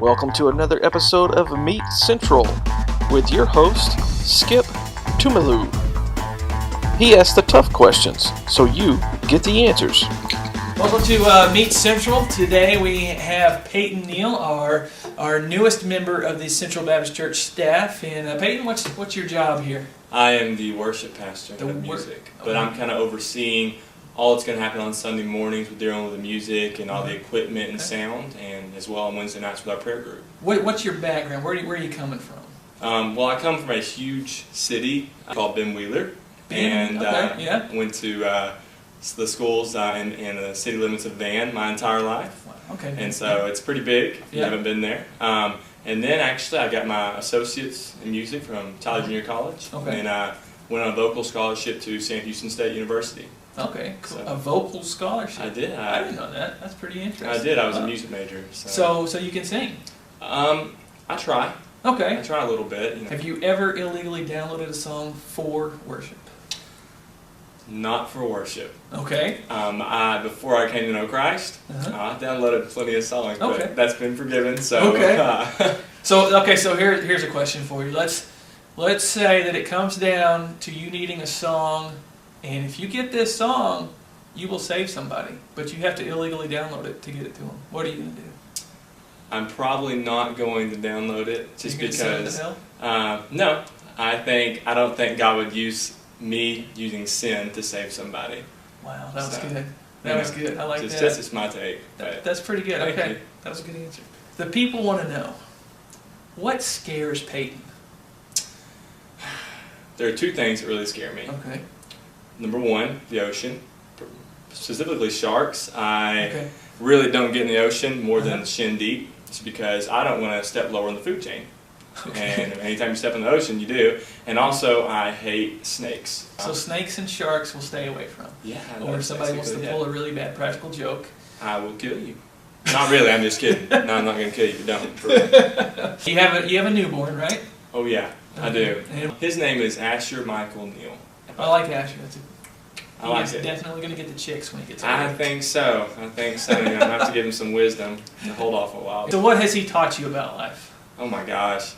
Welcome to another episode of Meat Central with your host, Skip Tumalu. He asks the tough questions, so you get the answers. Welcome to Meat Central. Today we have Peyton Neil, our newest member of the Central Baptist Church staff. And Peyton, what's your job here? I am the worship pastor of music, but I'm kind of overseeing all that's going to happen on Sunday mornings with dealing with the music and all the equipment and sound, and as well on Wednesday nights with our prayer group. What's your background? Where are you coming from? Well, I come from a huge city called Ben Wheeler, and went to the schools in the city limits of Van my entire life. Wow. Okay. And so it's pretty big if you haven't been there. And then actually I got my associates in music from Tyler Junior College, and I went on a vocal scholarship to Sam Houston State University. Okay, cool. So, a vocal scholarship. I did. I didn't know that. That's pretty interesting. I did. I was a music major. So you can sing? I try. Okay. I try a little bit. You know. Have you ever illegally downloaded a song for worship? Not for worship. Okay. Before I came to know Christ, I downloaded plenty of songs, but that's been forgiven. So So here's a question for you. Let's say that it comes down to you needing a song, and if you get this song, you will save somebody, but you have to illegally download it to get it to them. What are you going to do? I'm probably not going to download it just because. Send it to hell? No, I don't think God would use me using sin to save somebody. Wow, that was good. That was good. I like that. That's just my take. That's pretty good. Okay, that was a good answer. The people want to know, what scares Peyton? There are two things that really scare me. Okay. Number one, the ocean, specifically sharks. I really don't get in the ocean more than shin deep, just because I don't want to step lower in the food chain. Okay. And anytime you step in the ocean, you do. And also, I hate snakes. So snakes and sharks will stay away from. Yeah. Or if somebody wants to pull a really bad practical joke, I will kill you. Not really. I'm just kidding. No, I'm not going to kill you. Don't. You have a newborn, right? Oh yeah, I do. His name is Asher Michael Neil. I like Asher. He's definitely going to get the chicks when he gets older. I think so. You know, I have to give him some wisdom to hold off a while. So what has he taught you about life? Oh my gosh.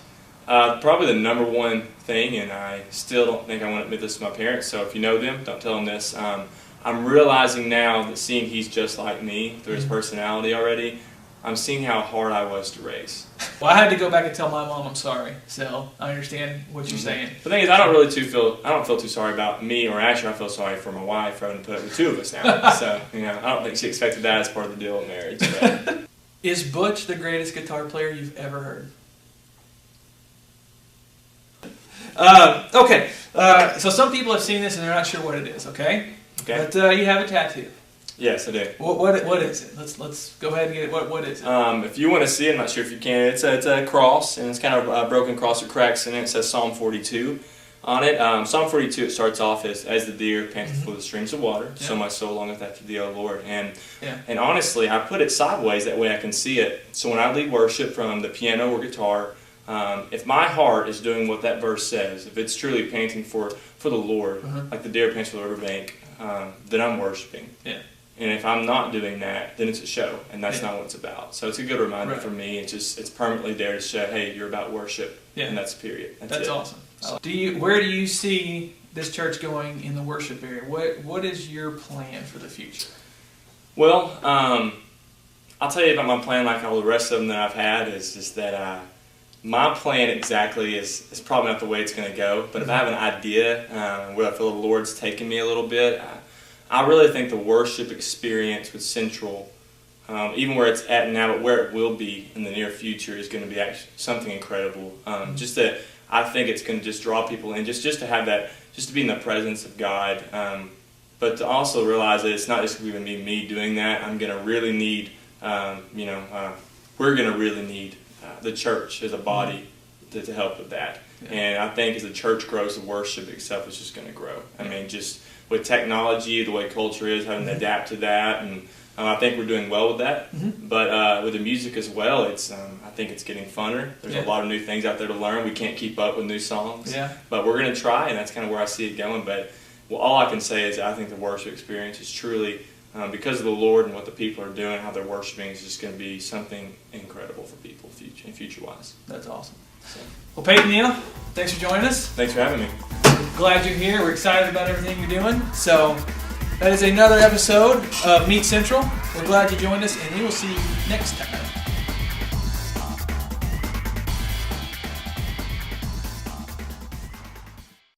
Probably the number one thing, and I still don't think I want to admit this to my parents, so if you know them, don't tell them this. I'm realizing now that seeing he's just like me through his personality already, I'm seeing how hard I was to raise. Well, I had to go back and tell my mom I'm sorry, so I understand what you're saying. The thing is, I don't feel too sorry about me or Asher. I feel sorry for my wife for having to put up with two of us now. So, you know, I don't think she expected that as part of the deal of marriage. But. Is Butch the greatest guitar player you've ever heard? So some people have seen this and they're not sure what it is, okay? But you have a tattoo. Yes, I do. What is it? Let's go ahead and get it. What is it? If you want to see it, I'm not sure if you can. It's a cross, and it's kind of a broken cross with cracks in it. It says Psalm 42 on it. Psalm 42, it starts off as the deer panteth for the streams of water, so my soul longeth after thee, O Lord. And honestly, I put it sideways, that way I can see it. So when I lead worship from the piano or guitar, if my heart is doing what that verse says, if it's truly panting for the Lord, like the deer pants for the riverbank, then I'm worshiping. Yeah. And if I'm not doing that, then it's a show, and that's not what it's about. So it's a good reminder for me. It's permanently there to show, hey, you're about worship, and that's period. That's awesome. Where do you see this church going in the worship area? What is your plan for the future? Well, I'll tell you about my plan, like all the rest of them that I've had, is just that my plan exactly is probably not the way it's going to go. But if I have an idea where I feel the Lord's taking me a little bit, I really think the worship experience with Central, even where it's at now, but where it will be in the near future, is going to be actually something incredible. Just that I think it's going to just draw people in, just to have that, just to be in the presence of God. But to also realize that it's not just going to be me doing that. I'm going to really need, we're going to really need the church as a body to help with that. Yeah. And I think as the church grows, the worship itself is just going to grow. I mean, just with technology, the way culture is, having to adapt to that, and I think we're doing well with that. But with the music as well, it's I think it's getting funner. There's a lot of new things out there to learn. We can't keep up with new songs, but we're going to try, and that's kind of where I see it going. But all I can say is I think the worship experience is truly because of the Lord and what the people are doing, how they're worshiping, is just going to be something incredible for people future-wise. That's awesome. So, Well, Peyton Neil, thanks for joining us. thanks for having me. Glad you're here. We're excited about everything you're doing. So that is another episode of Meat Central. We're glad you joined us, and we will see you next time.